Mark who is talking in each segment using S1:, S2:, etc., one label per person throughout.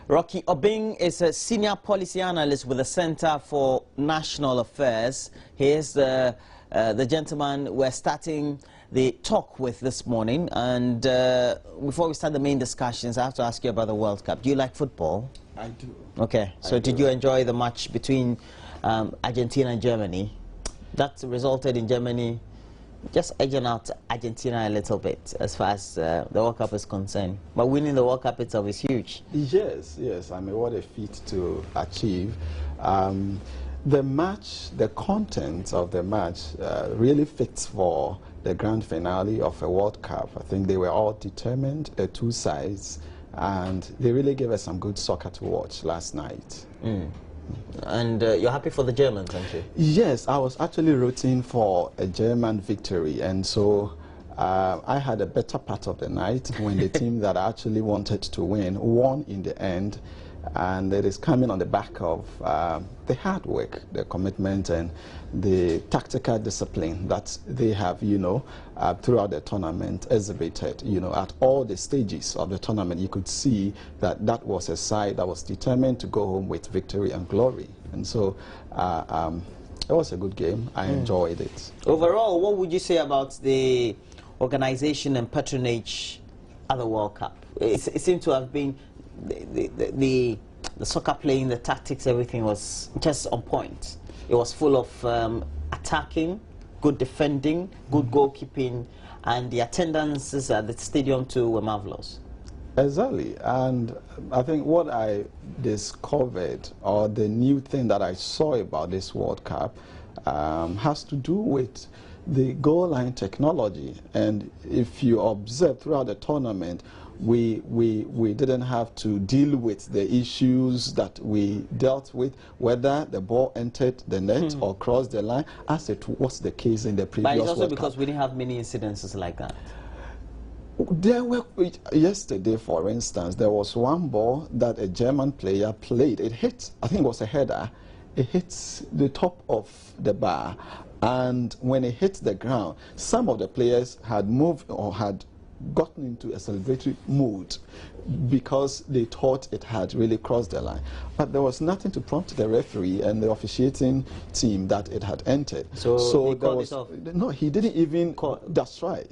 S1: Rocky Obing is a senior policy analyst with the Center for National Affairs. He is the gentleman we're starting the talk with this morning. And before we start the main discussions, I have to ask you about the World Cup. Do you like football?
S2: I do.
S1: Okay, so did you enjoy the match between Argentina and Germany? That resulted in Germany just edging out Argentina a little bit as far as the World Cup is concerned. But winning the World Cup itself is huge.
S2: Yes, yes. I mean, what a feat to achieve. The match, the content of the match really fits for the grand finale of a World Cup. I think they were all determined, two sides, and they really gave us some good soccer to watch last night.
S1: And you're happy for the Germans, aren't you?
S2: Yes, I was actually rooting for a German victory, and so I had a better part of the night when the team that I actually wanted to win won in the end. And it is coming on the back of the hard work, the commitment, and the tactical discipline that they have, you know, throughout the tournament exhibited. You know, at all the stages of the tournament, you could see that that was a side that was determined to go home with victory and glory. And so it was a good game. I enjoyed it.
S1: Overall, what would you say about the organization and patronage of the World Cup? It seemed to have been the soccer playing, the tactics, everything was just on point. It was full of attacking, good defending, good goalkeeping, and the attendances at the stadium too were marvelous.
S2: Exactly, and I think what I discovered, or the new thing that I saw about this World Cup, has to do with the goal line technology. And if you observe throughout the tournament, we didn't have to deal with the issues that we dealt with, whether the ball entered the net or crossed the line, as it was the case in the previous World Cup.
S1: But it's also because we didn't have many incidences like that.
S2: There were, yesterday, for instance, there was one ball that a German player played. It hit, I think it was a header. It hits the top of the bar, and when it hit the ground, some of the players had moved or had gotten into a celebratory mood because they thought it had really crossed the line. But there was nothing to prompt the referee and the officiating team that it had entered.
S1: So there was
S2: no, he didn't even call. That's right.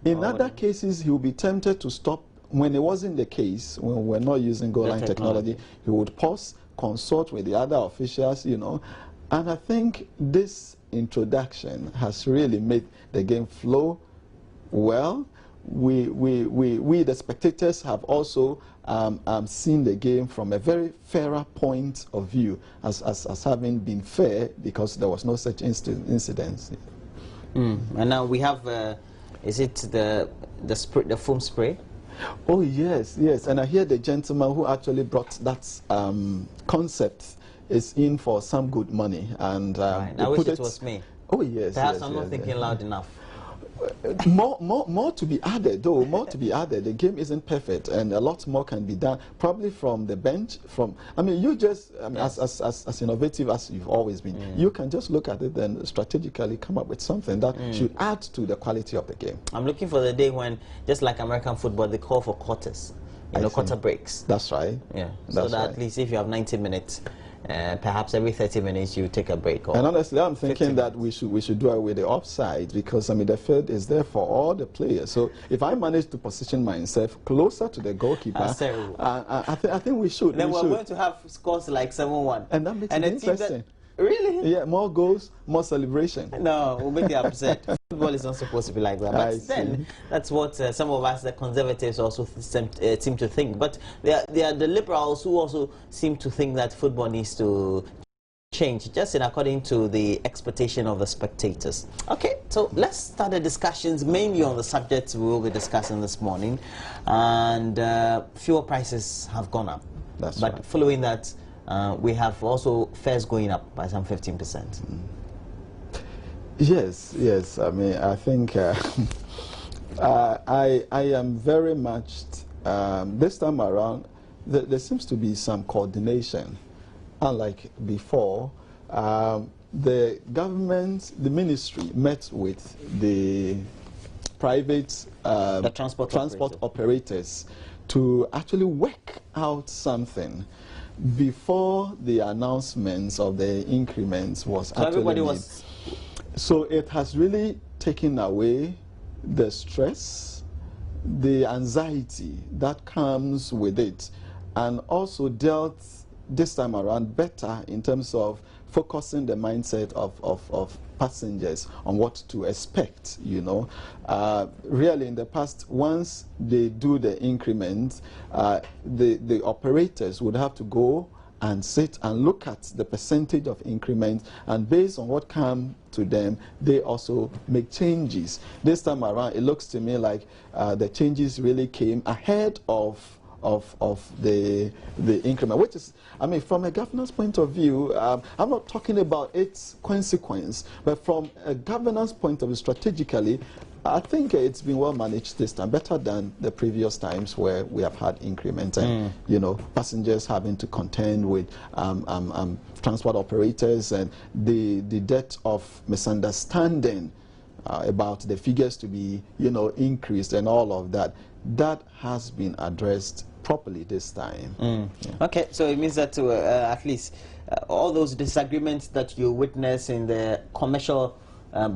S2: In other cases, he would be tempted to stop. When it wasn't the case, when we're not using goal line technology, he would pause, consult with the other officials, you know. And I think this introduction has really made the game flow well. We the spectators have also seen the game from a very fairer point of view as having been fair, because there was no such incidents.
S1: And now we have, is it the foam spray?
S2: Oh yes, yes. And I hear the gentleman who actually brought that concept is in for some good money. And
S1: right. I wish it was me.
S2: Oh yes.
S1: Perhaps
S2: yes,
S1: I'm not thinking loud enough.
S2: More to be added, though. More to be added. The game isn't perfect, and a lot more can be done. Probably from the bench. I mean, you just as innovative as you've always been. You can just look at it and strategically come up with something that should add to the quality of the game.
S1: I'm looking for the day when, just like American football, they call for quarters. You know, quarter breaks.
S2: That's right.
S1: Yeah. So that at least if you have 90 minutes. Perhaps every 30 minutes you take a break.
S2: And honestly, I'm thinking that we should do away with the offside, because I mean the field is there for all the players. So if I manage to position myself closer to the goalkeeper, I think we should.
S1: Then we're going to have scores like 7-1.
S2: And that makes it interesting.
S1: Really?
S2: Yeah, more goals, more celebration.
S1: No, we'll make it upset. Football is not supposed to be like that. But then, that's what some of us, the conservatives, also seem to think. But there are the liberals who also seem to think that football needs to change, just in according to the expectation of the spectators. Okay, so let's start the discussions mainly on the subjects we will be discussing this morning. And fuel prices have gone up.
S2: That's right.
S1: Following that, we have also fares going up by some 15%.
S2: Yes, yes. I mean, I think I am very much, this time around, there seems to be some coordination. Unlike before, the government, the ministry met with the private
S1: transport
S2: operators to actually work out something before the announcements of the increments was actually made. So it has really taken away the stress, the anxiety that comes with it, and also dealt this time around better in terms of focusing the mindset of passengers on what to expect, you know. Really in the past, once they do the increment, the operators would have to go and sit and look at the percentage of increment, and based on what comes to them, they also make changes. This time around, it looks to me like the changes really came ahead of the increment, which is, I mean, from a governance point of view, I'm not talking about its consequence, but from a governance point of view, strategically, I think it's been well managed this time, better than the previous times where we have had increments and, you know, passengers having to contend with transport operators, and the debt of misunderstanding about the figures to be, you know, increased and all of that. That has been addressed properly this time.
S1: Yeah. Okay, so it means that at least all those disagreements that you witness in the commercial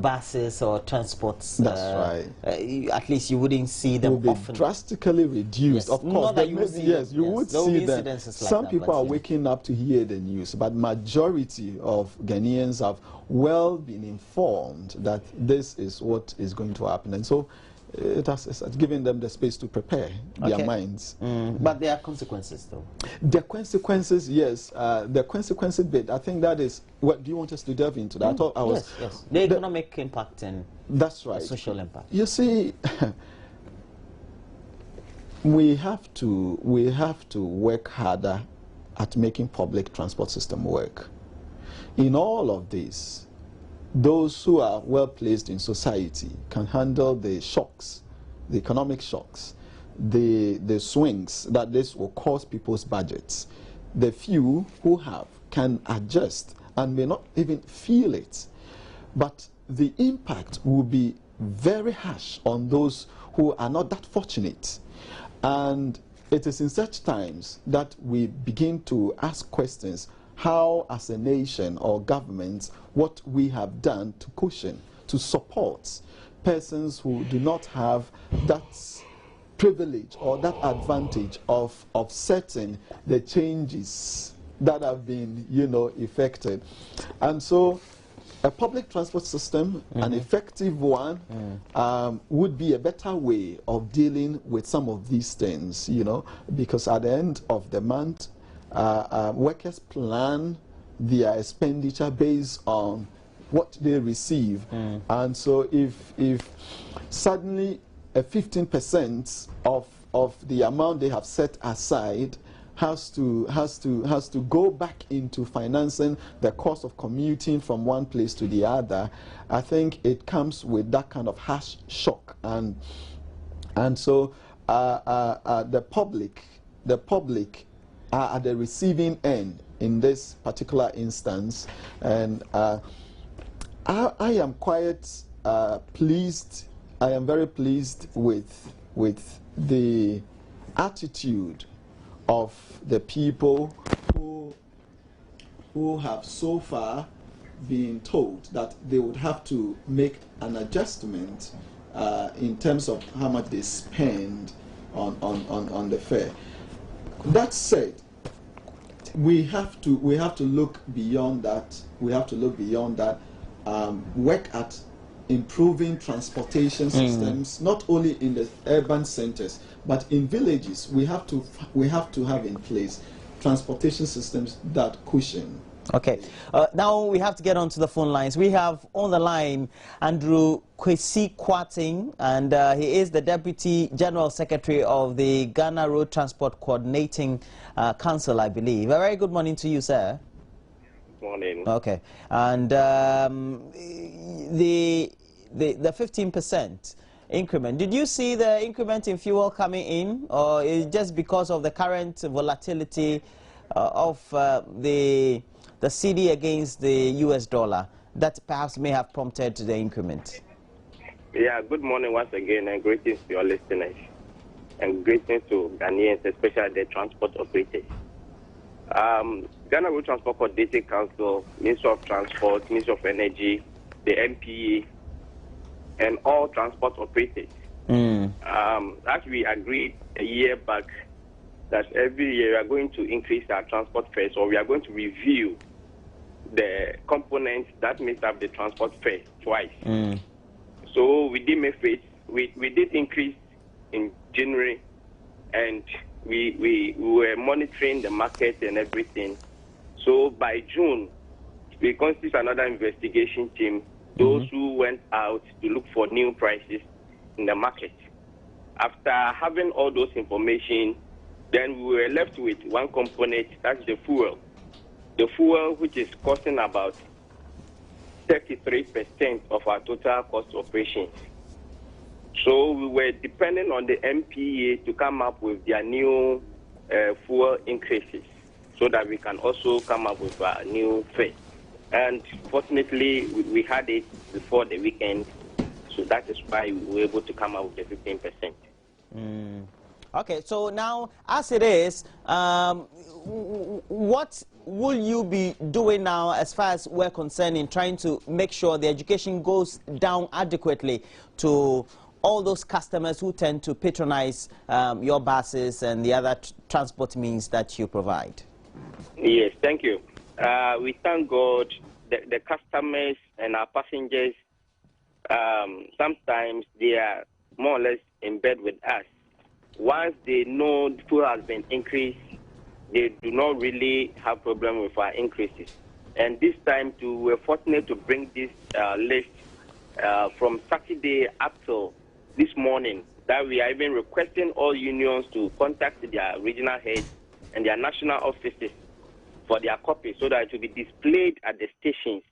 S1: buses or transports,
S2: that's right.
S1: At least you wouldn't see them
S2: will
S1: often.
S2: Be drastically reduced.
S1: Yes.
S2: Of course,
S1: that you would see
S2: yes, you would see them.
S1: Like
S2: some people are waking up to hear the news, but majority of Ghanaians have well been informed that this is what is going to happen, and so it has given them the space to prepare their minds.
S1: But there are consequences, though.
S2: The consequences, yes. The consequences bit, I think that is, what do you want us to delve into that? I thought I was...
S1: Yes. The economic impact and
S2: that's right.
S1: Social impact.
S2: You see, we have to work harder at making public transport system work. In all of this, those who are well placed in society can handle the shocks, the economic shocks, the swings that this will cause people's budgets. The few who have can adjust and may not even feel it. But the impact will be very harsh on those who are not that fortunate. And it is in such times that we begin to ask questions, how as a nation or government, what we have done to cushion, to support persons who do not have that privilege or that advantage of offsetting the changes that have been, you know, effected. And so a public transport system, an effective one, would be a better way of dealing with some of these things, you know, because at the end of the month, workers plan their expenditure based on what they receive, and so if suddenly a 15% of the amount they have set aside has to go back into financing the cost of commuting from one place to the other, I think it comes with that kind of harsh shock, and so the public are at the receiving end in this particular instance, and I am quite pleased. I am very pleased with the attitude of the people who have so far been told that they would have to make an adjustment in terms of how much they spend on the fare. That said, we have to look beyond that. We have to look beyond that. Work at improving transportation systems, not only in the urban centers but in villages. We have to have in place transportation systems that cushion.
S1: Okay, now we have to get onto the phone lines. We have on the line Andrew Kwesi Kwarteng, and he is the Deputy General Secretary of the Ghana Road Transport Coordinating Council, I believe. A very good morning to you, sir.
S3: Good morning.
S1: Okay, and the 15% increment, did you see the increment in fuel coming in, or is it just because of the current volatility of the CD against the US dollar that perhaps may have prompted the increment?
S3: Yeah, good morning once again, and greetings to your listeners. and greetings to Ghanaians, especially the transport operators. Ghana Road Transport Coordinating Council, Ministry of Transport, Ministry of Energy, the MPA, and all transport operators. As we agreed a year back, that every year we are going to increase our transport fares, or we are going to review the components that make up the transport fare twice. So we did make it. We did increase in January, and we were monitoring the market and everything. So by June, we constituted another investigation team, those who went out to look for new prices in the market. After having all those information, then we were left with one component, that's the fuel. The fuel, which is costing about 33% of our total cost of operations. So we were depending on the MPA to come up with their new fuel increases so that we can also come up with a new fare. And fortunately, we had it before the weekend, so that is why we were able to come up with the 15%.
S1: Okay, so now, as it is, what will you be doing now as far as we're concerned in trying to make sure the education goes down adequately to all those customers who tend to patronize your buses and the other transport means that you provide?
S3: Yes, thank you. We thank God, the customers and our passengers, sometimes they are more or less in bed with us. Once they know fuel has been increased, they do not really have problem with our increases. And this time, we're fortunate to bring this list from Saturday up till this morning, that we are even requesting all unions to contact their regional heads and their national offices for their copies so that it will be displayed at the stations.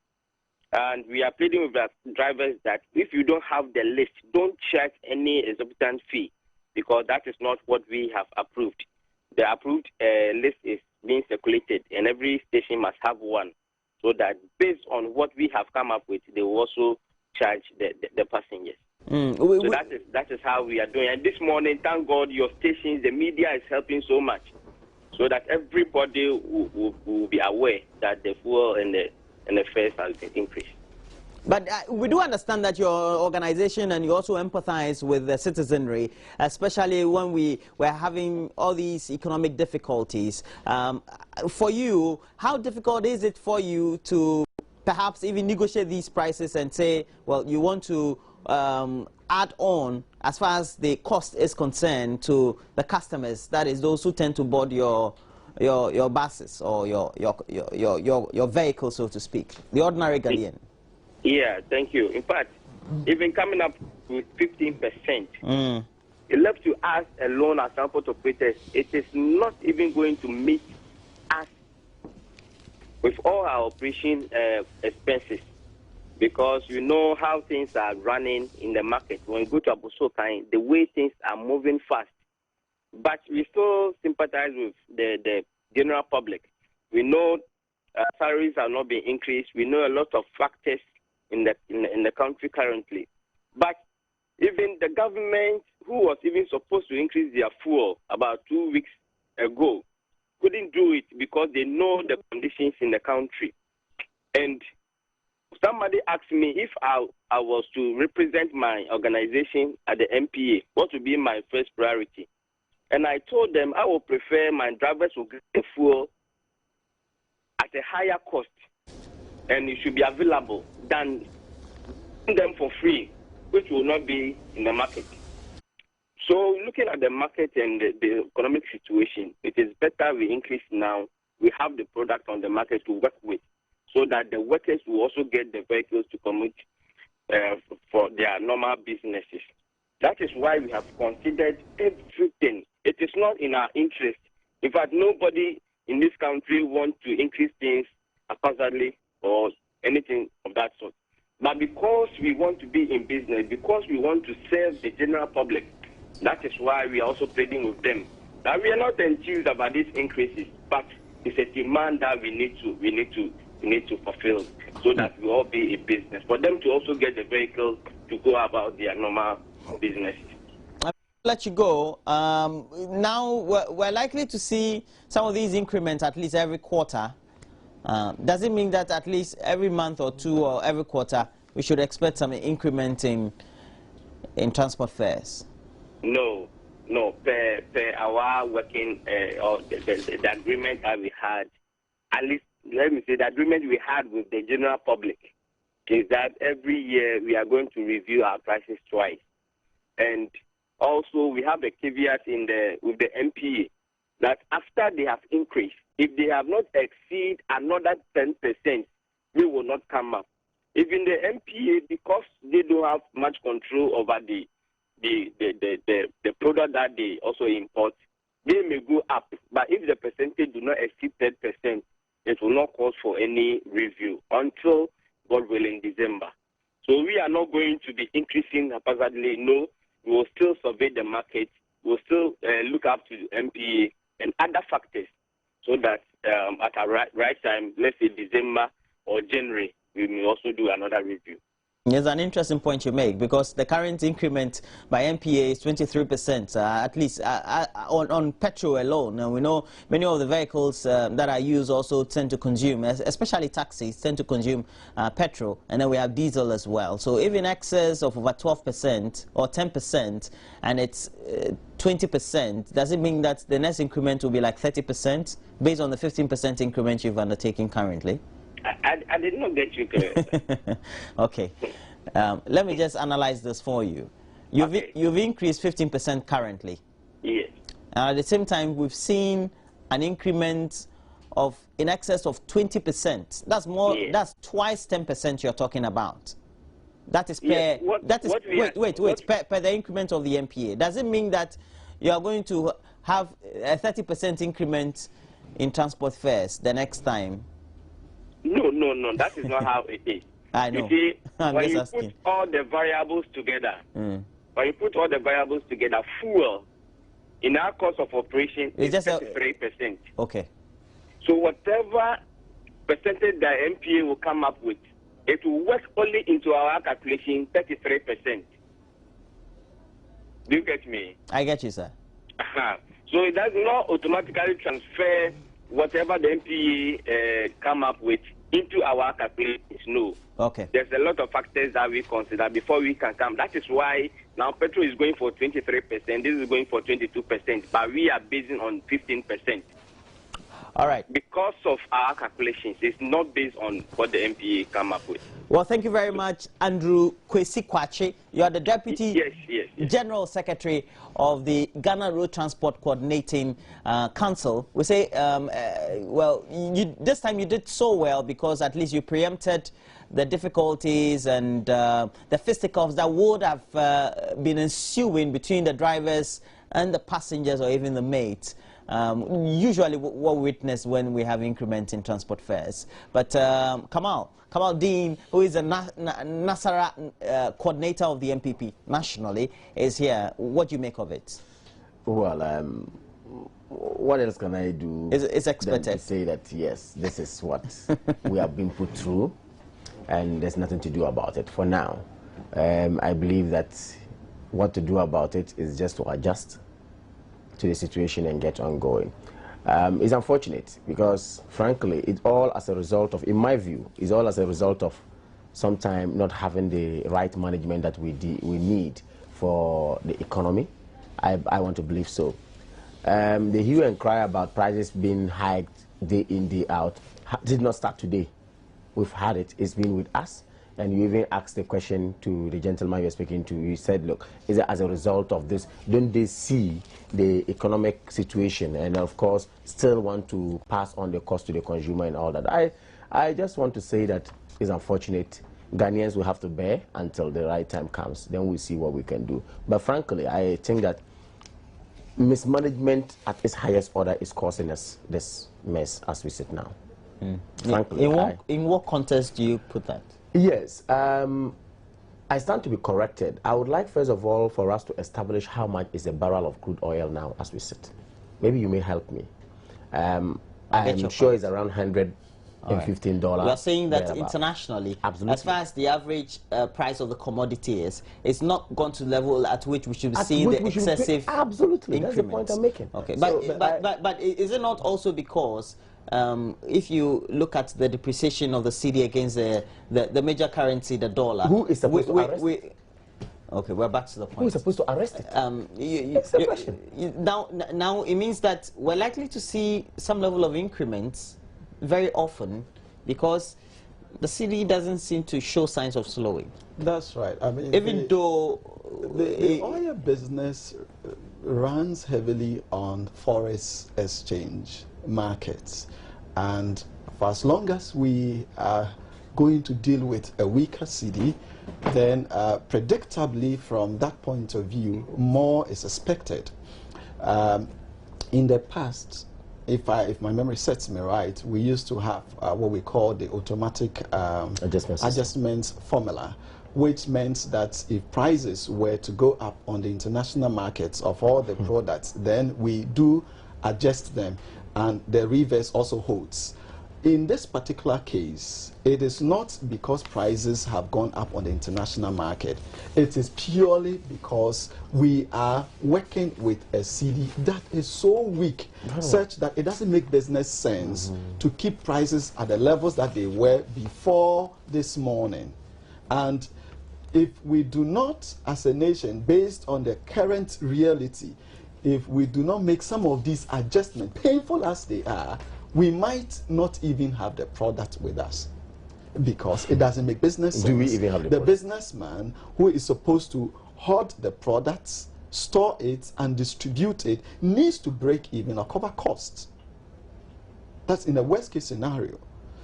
S3: And we are pleading with the drivers that if you don't have the list, don't charge any exorbitant fee, because that is not what we have approved. The approved list is being circulated, and every station must have one, so that based on what we have come up with, they will also charge the passengers. So that is how we are doing. And this morning, thank God, your stations, the media is helping so much, so that everybody will be aware that the fuel and the fares has been increased.
S1: But we do understand that your organization and you also empathize with the citizenry, especially when we were having all these economic difficulties. For you, how difficult is it for you to perhaps even negotiate these prices and say, well, you want to add on as far as the cost is concerned to the customers, that is those who tend to board your buses or your vehicle, so to speak, the ordinary Ghanaian?
S3: Yeah, thank you. In fact, even coming up with 15%, it left to us alone as transport operators. It is not even going to meet us with all our operation expenses, because you know how things are running in the market. When you go to Abossey, the way things are moving fast. But we still sympathize with the general public. We know salaries are not being increased. We know a lot of factors in the country currently. But even the government, who was even supposed to increase their fuel about 2 weeks ago, couldn't do it because they know the conditions in the country. And somebody asked me if I was to represent my organization at the MPA, what would be my first priority? And I told them I would prefer my drivers to get the fuel at a higher cost, and it should be available, than them for free, which will not be in the market. So looking at the market and the economic situation, it is better we increase now. We have the product on the market to work with, so that the workers will also get the vehicles to commute for their normal businesses. That is why we have considered everything. It is not in our interest. In fact, nobody in this country wants to increase things haphazardly or anything of that sort. But because we want to be in business, because we want to serve the general public, that is why we are also pleading with them. Now, we are not enthused about these increases, but it's a demand that we need to fulfill, so that we all be in business. For them to also get the vehicles to go about their normal businesses.
S1: let you go. Now we're likely to see some of these increments at least every quarter. Does it mean that at least every month or two or every quarter we should expect some increment in transport fares?
S3: No. Per our working or the agreement that we had, at least let me say the agreement we had with the general public is that every year we are going to review our prices twice, and also we have a caveat with the MPA that after they have increased, if they have not exceed another 10%, we will not come up. Even the MPA, because they don't have much control over the product that they also import, they may go up. But if the percentage do not exceed 10%, it will not cause for any review until, God willing, December. So we are not going to be increasing haphazardly. No, we will still survey the market. We will still look up to MPA and other factors so that at a right time, let's say December or January, we may also do another review.
S1: It's an interesting point you make, because the current increment by MPA is 23%, at least on petrol alone. And we know many of the vehicles that are used also tend to consume, especially taxis, tend to consume petrol. And then we have diesel as well. So if in excess of over 12% or 10%, and it's 20%, does it mean that the next increment will be like 30% based on the 15% increment you've undertaken currently?
S3: I did not get you clear.
S1: Okay. Let me just analyze this for you. You've increased 15% currently.
S3: Yes.
S1: At the same time, we've seen an increment of in excess of 20%. That's more. Yes. That's twice 10% you're talking about. That is per. Yes. Wait. Per the increment of the MPA. Does it mean that you are going to have a 30% increment in transport fares the next time?
S3: No, that is not how it is.
S1: I know.
S3: You see, when you put all the variables together, fuel in our cost of operation is just 33%.
S1: Okay.
S3: So whatever percentage the MPA will come up with, it will work only into our calculation 33%. Do you get me?
S1: I get you, sir.
S3: So it does not automatically transfer whatever the MPA come up with into our calculations. No.
S1: Okay.
S3: There's a lot of factors that we consider before we can come. That is why now petrol is going for 23%, this is going for 22%, but we are basing on 15%.
S1: All right.
S3: Because of our calculations, it's not based on what the MPA come up with.
S1: Well, thank you very much, Andrew Kwesi Kwakye. You are the Deputy General Secretary of the Ghana Road Transport Coordinating Council. We say, well, this time you did so well because at least you preempted the difficulties and the fisticuffs that would have been ensuing between the drivers and the passengers or even the mates. Usually what we witness when we have increment in transport fares. But Kamal Dean, who is a Nasara coordinator of the MPP nationally, is here. What do you make of it?
S4: Well, what else can I do?
S1: It's expected
S4: to say that, yes, this is what we have been put through, and there's nothing to do about it for now. I believe that what to do about it is just to adjust to the situation and get on going. It's unfortunate because, frankly, it's all as a result of, in my view, it's all as a result of sometimes not having the right management that we need for the economy. I want to believe so. The hue and cry about prices being hiked day in, day out did not start today. We've had it. It's been with us. And you even asked the question to the gentleman you're speaking to. You said, look, is it as a result of this? Don't they see the economic situation and, of course, still want to pass on the cost to the consumer and all that? I just want to say that it's unfortunate. Ghanaians will have to bear until the right time comes. Then we'll see what we can do. But frankly, I think that mismanagement at its highest order is causing us this mess as we sit now. Frankly,
S1: in what context do you put that?
S4: Yes, I stand to be corrected. I would like, first of all, for us to establish how much is a barrel of crude oil now as we sit. Maybe you may help me. I'm sure it's around $100 in $15.
S1: You are saying that internationally,
S4: absolutely,
S1: as far as the average price of the commodity is, it's not gone to the level at which we should be seeing the excessive
S4: absolutely
S1: increments.
S4: That's the point I'm making.
S1: Okay,
S4: so,
S1: but is it not also because if you look at the depreciation of the cedi against the major currency, the dollar,
S4: who is supposed to arrest it?
S1: Okay, we're back to the point.
S4: Who is supposed to arrest it?
S1: It's a question. Now it means that we're likely to see some level of increments very often, because the cedi doesn't seem to show signs of slowing.
S2: That's right. I mean,
S1: even though
S2: the oil business runs heavily on forex exchange markets, and for as long as we are going to deal with a weaker cedi, then predictably from that point of view, more is expected. In the past, if my memory sets me right, we used to have what we call the automatic adjustments formula, which meant that if prices were to go up on the international markets of all the products, then we do adjust them, and the reverse also holds. In this particular case, it is not because prices have gone up on the international market. It is purely because we are working with a cedi that is so weak, such that it doesn't make business sense to keep prices at the levels that they were before this morning. And if we do not, as a nation, based on the current reality, if we do not make some of these adjustments, painful as they are, we might not even have the product with us, because it doesn't make business sense.
S4: Do we even have the product?
S2: Businessman who is supposed to hoard the products, store it, and distribute it needs to break even or cover costs. That's in a worst case scenario.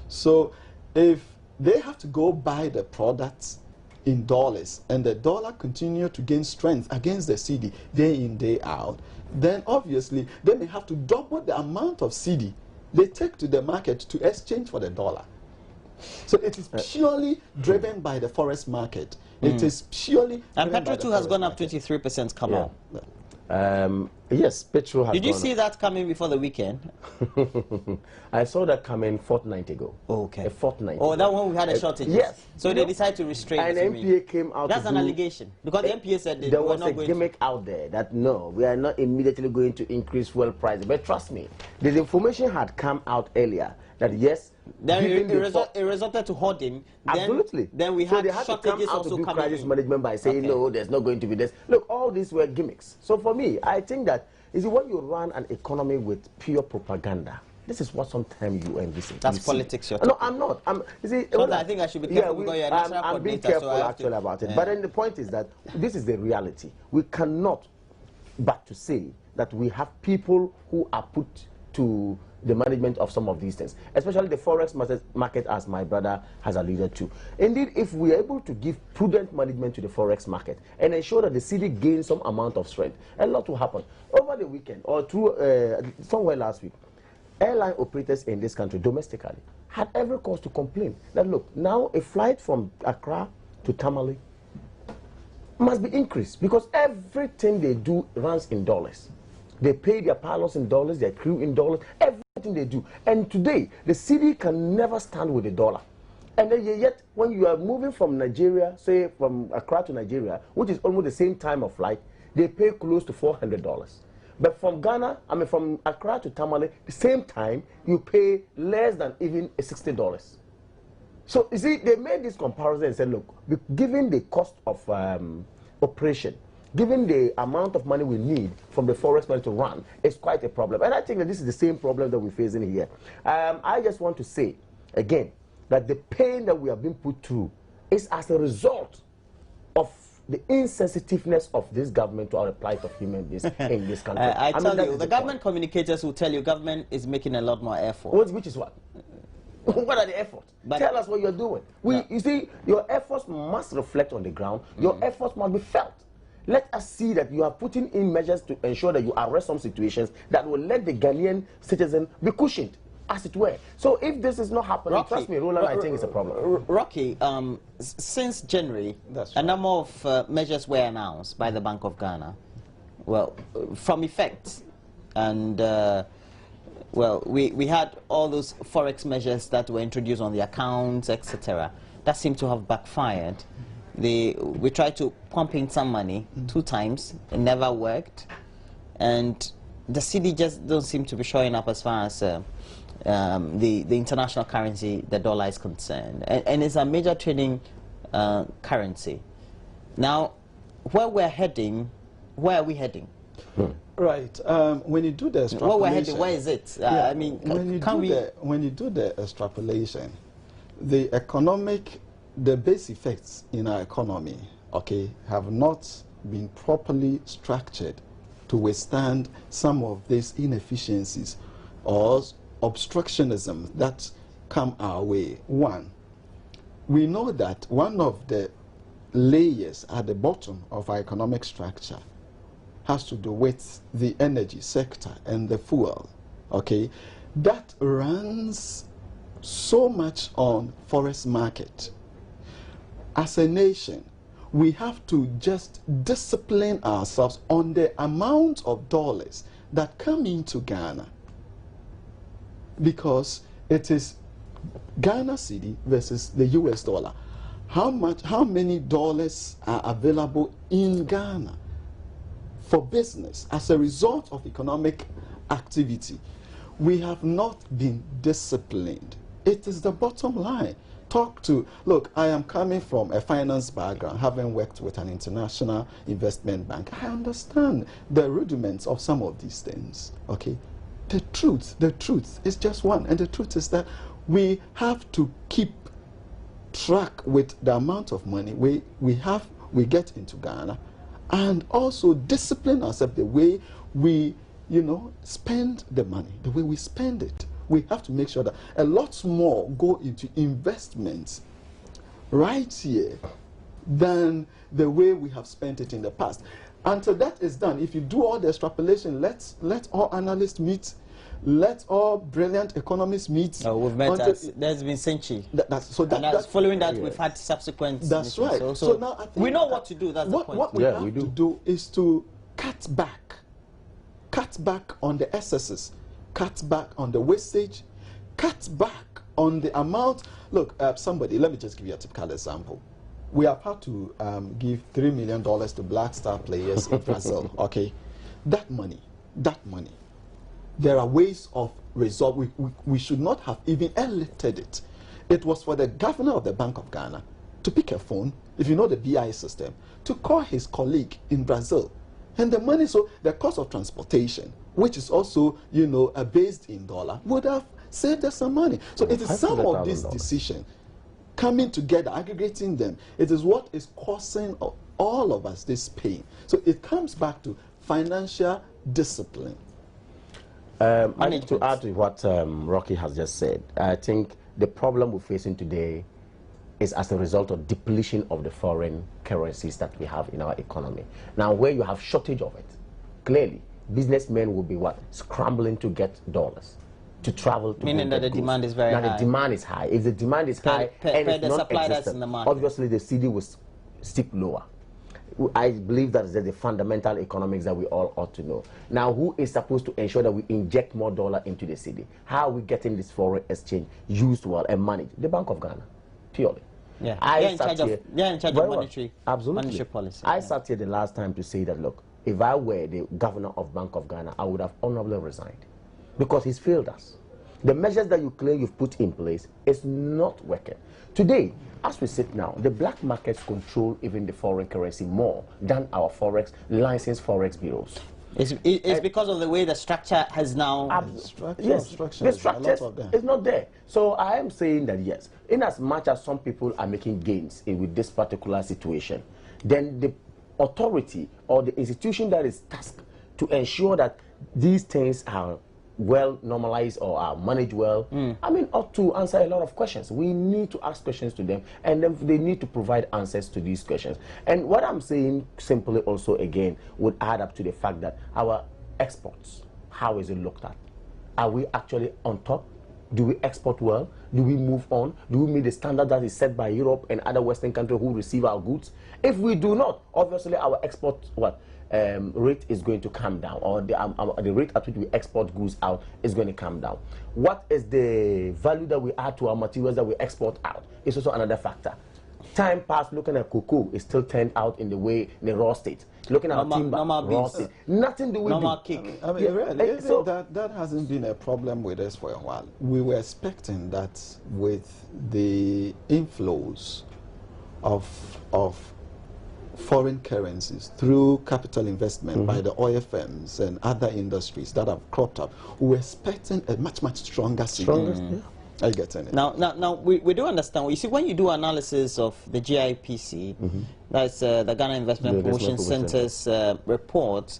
S2: So if they have to go buy the products in dollars, and the dollar continue to gain strength against the cedi day in, day out, then obviously they may have to double the amount of cedi they take to the market to exchange for the dollar. So it is purely driven by the forex market. It is purely.
S1: And petrol too has gone up 23%. Come on.
S4: Yes, petrol has.
S1: Did you see that coming before the weekend?
S4: I saw that coming a fortnight ago.
S1: Okay.
S4: A fortnight.
S1: Oh, that one we had a shortage.
S4: Yes.
S1: So they decided to restrain.
S4: And MPA came out.
S1: That's an allegation, because the MPA said
S4: there was a gimmick out there that no, we are not immediately going to increase fuel prices. But trust me, the information had come out earlier that yes.
S1: Then it resulted to hoarding.
S4: Absolutely.
S1: Then we had shortages
S4: also
S1: coming in.
S4: Crisis management by saying no, there's not going to be this. Look, all these were gimmicks. So for me, I think that is when you run an economy with pure propaganda. This is what sometimes you envisage.
S1: That's politics.
S4: No, I'm not. You see,
S1: I think I should be careful because you're a national
S4: I'm being careful actually about it. But then the point is that this is the reality. We cannot but to say that we have people who are put to the management of some of these things, especially the forex market, as my brother has alluded to. Indeed, if we are able to give prudent management to the forex market and ensure that the cedi gains some amount of strength, a lot will happen. Over the weekend or through somewhere last week, airline operators in this country domestically had every cause to complain that look, now a flight from Accra to Tamale must be increased because everything they do runs in dollars. They pay their pilots in dollars, their crew in dollars, everything they do. And today, the cedi can never stand with the dollar. And then yet, when you are moving from Nigeria, say from Accra to Nigeria, which is almost the same time of flight, they pay close to $400. But from Ghana, from Accra to Tamale, the same time, you pay less than even $60. So, you see, they made this comparison and said, look, given the cost of operation, given the amount of money we need from the forex money to run, it's quite a problem. And I think that this is the same problem that we're facing here. I just want to say, again, that the pain that we have been put through is as a result of the insensitiveness of this government to our plight of human beings in this country.
S1: I tell you, the government communicators will tell you government is making a lot more effort.
S4: Which is what? What are the efforts? Tell us what you're doing. You see, your efforts must reflect on the ground. Your efforts must be felt. Let us see that you are putting in measures to ensure that you arrest some situations that will let the Ghanaian citizen be cushioned, as it were. So if this is not happening, trust me, Roland, I think it's a problem.
S1: Rocky, since January, a number of measures were announced by the Bank of Ghana, well, from effect. And well, we had all those forex measures that were introduced on the accounts, etc. That seemed to have backfired. We tried to pump in some money 2 times, it never worked, and the cedi just don't seem to be showing up as far as the international currency, the dollar, is concerned, and it's a major trading currency. Now, where we're heading, where are we heading?
S2: Right. When you do the extrapolation,
S1: where we're heading, where is it? I mean,
S2: when you do the extrapolation, the base effects in our economy, okay, have not been properly structured to withstand some of these inefficiencies or obstructionism that come our way. One, we know that one of the layers at the bottom of our economic structure has to do with the energy sector and the fuel, okay? That runs so much on forest market. As a nation, we have to just discipline ourselves on the amount of dollars that come into Ghana, because it is Ghana cedi versus the US dollar. How many dollars are available in Ghana for business as a result of economic activity? We have not been disciplined. It is the bottom line. Look, I am coming from a finance background, having worked with an international investment bank. I understand the rudiments of some of these things, okay? The truth is just one, and the truth is that we have to keep track with the amount of money we get into Ghana, and also discipline ourselves the way we, spend the money, the way we spend it. We have to make sure that a lot more go into investments right here than the way we have spent it in the past. Until that is done, if you do all the extrapolation, let all analysts meet, let all brilliant economists meet.
S1: We've met there's been century. Following that, we've had subsequent.
S2: That's
S1: meetings.
S2: right.
S1: So
S2: now I think
S1: we know what to do. That's the point.
S2: What we have to do is to cut back on the excesses, cut back on the wastage, cut back on the amount. Look, somebody, let me just give you a typical example. We have had to give $3 million to Black Star players in Brazil, okay? That money, there are ways of resolve. We should not have even elected it. It was for the governor of the Bank of Ghana to pick a phone, if you know the BI system, to call his colleague in Brazil. And the money, so the cost of transportation, which is also, based in dollar, would have saved us some money. So it is some of these decisions coming together, aggregating them. It is what is causing all of us this pain. So it comes back to financial discipline.
S4: I need to add to what Rocky has just said. I think the problem we're facing today is as a result of depletion of the foreign currencies that we have in our economy. Now, where you have shortage of it, clearly, businessmen will be scrambling to get dollars, to travel to
S1: meaning that the demand is very high.
S4: Now, the demand is high. If the demand is high and it's
S1: the supply that's in the market,
S4: obviously the cedi will stick lower. I believe that is the fundamental economics that we all ought to know. Now, who is supposed to ensure that we inject more dollar into the cedi? How are we getting this foreign exchange used well and managed? The Bank of Ghana, purely.
S1: Yeah, they're in charge of monetary policy.
S4: I sat here the last time to say that, look, if I were the governor of Bank of Ghana, I would have honorably resigned, because he's failed us. The measures that you claim you've put in place is not working. Today, as we sit now, the black markets control even the foreign currency more than our licensed forex bureaus.
S1: It's because of the way the structure has now...
S4: The structure is not there. So I am saying that, yes, in as much as some people are making gains with this particular situation, then the authority or the institution that is tasked to ensure that these things are well normalized or are managed well, ought to answer a lot of questions. We need to ask questions to them, and then they need to provide answers to these questions. And what I'm saying simply also again would add up to the fact that our exports, how is it looked at? Are we actually on top? Do we export well? Do we move on? Do we meet the standard that is set by Europe and other Western countries who receive our goods? If we do not, obviously our export rate is going to come down, or the rate at which we export goods out is going to come down. What is the value that we add to our materials that we export out is also another factor. Time past looking at cocoa is still turned out in the raw state. Looking at timber, raw state. Nothing do we do.
S1: Kick.
S2: I mean, really, so that hasn't been a problem with us for a while. We were expecting that with the inflows of foreign currencies through capital investment by the oil firms and other industries that have cropped up, we were expecting a much stronger signal. Are you getting it?
S1: Now we do understand. You see, when you do analysis of the GIPC, that's the Ghana Investment Promotion Center's report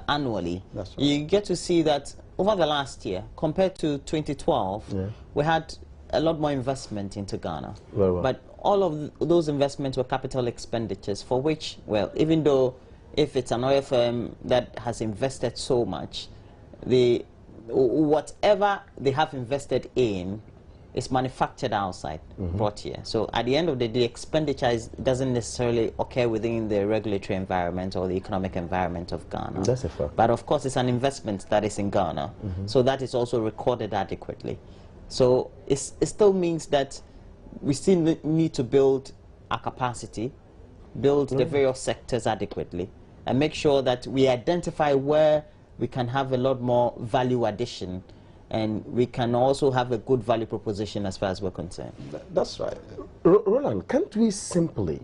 S1: annually,
S2: That's right.
S1: You get to see that over the last year, compared to 2012, we had a lot more investment into Ghana.
S4: Very well.
S1: But all of those investments were capital expenditures, for which, well, even though if it's an oil firm that has invested so much, whatever they have invested in is manufactured outside, brought here. So at the end of the day, expenditure doesn't necessarily occur within the regulatory environment or the economic environment of Ghana.
S4: That's a fact.
S1: But of course, it's an investment that is in Ghana. So that is also recorded adequately. So it still means that we still need to build our capacity, build the various sectors adequately, and make sure that we identify where we can have a lot more value addition, and we can also have a good value proposition as far as we're concerned.
S2: That's right.
S4: Roland, can't we simply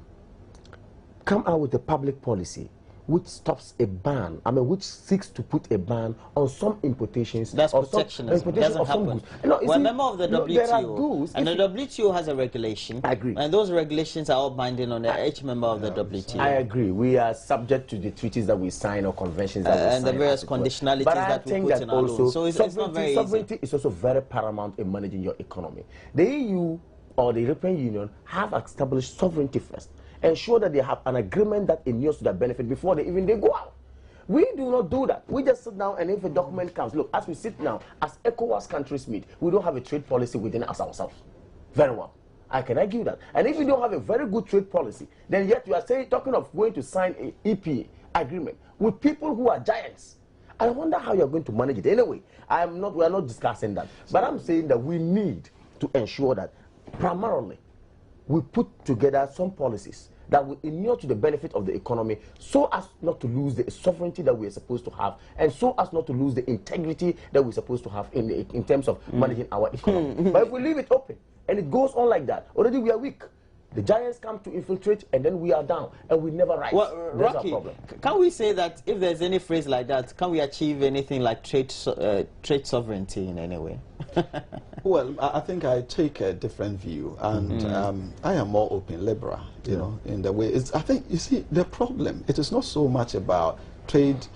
S4: come out with a public policy which stops a ban, which seeks to put a ban on some importations?
S1: That's protectionism. It doesn't happen. We're a member of the WTO, and the WTO has a regulation.
S4: I agree.
S1: And those regulations are all binding on each member of the WTO.
S4: I agree. We are subject to the treaties that we sign or conventions that we sign.
S1: And the various conditionalities that we put in our loan. So it's not very easy.
S4: Sovereignty is also very paramount in managing your economy. The EU or the European Union have established sovereignty first. Ensure that they have an agreement that inures to their benefit before they go out. We do not do that. We just sit down, and if a document comes, look, as we sit now, as ECOWAS countries meet, we don't have a trade policy within us ourselves. Very well. I can argue that. And if you don't have a very good trade policy, then yet you are talking of going to sign an EPA agreement with people who are giants. I wonder how you're going to manage it. Anyway, we are not discussing that. But I'm saying that we need to ensure that primarily we put together some policies that will inure to the benefit of the economy, so as not to lose the sovereignty that we are supposed to have, and so as not to lose the integrity that we're supposed to have in terms of managing our economy. But if we leave it open and it goes on like that, already we are weak. The giants come to infiltrate, and then we are down, and we never rise.
S1: Well, Rocky, can we say that if there's any phrase like that, can we achieve anything like trade sovereignty in any way?
S2: Well, I think I take a different view, and I am more open, liberal, you know, in the way. I think, you see, the problem, it is not so much about trade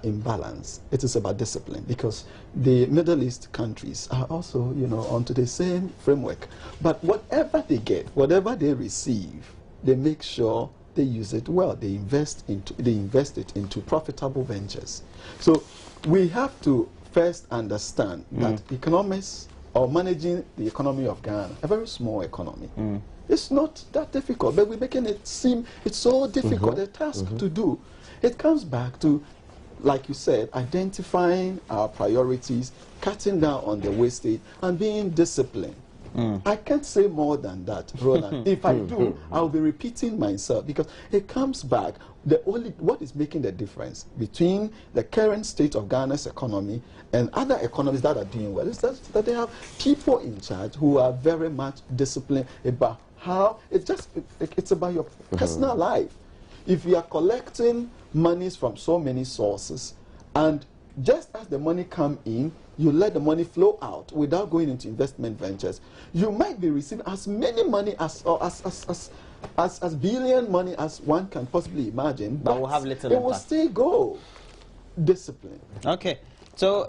S2: imbalance, it is about discipline, because the Middle East countries are also, you know, onto the same framework. But whatever they get, whatever they receive, they make sure they use it well. They invest it into profitable ventures. So we have to first understand that economists, or managing the economy of Ghana, a very small economy, it's not that difficult, but we're making it seem it's so difficult a task to do. It comes back to, like you said, identifying our priorities, cutting down on the wastage, and being disciplined. I can't say more than that, Roland. If I do, I'll be repeating myself, because it comes back, what is making the difference between the current state of Ghana's economy and other economies that are doing well is that they have people in charge who are very much disciplined about how, it's about your personal life. If you are collecting monies from so many sources, and just as the money come in, you let the money flow out without going into investment ventures, you might be receiving as many money as billion money as one can possibly imagine, but
S1: we'll have little
S2: it will still go. Discipline.
S1: Okay, so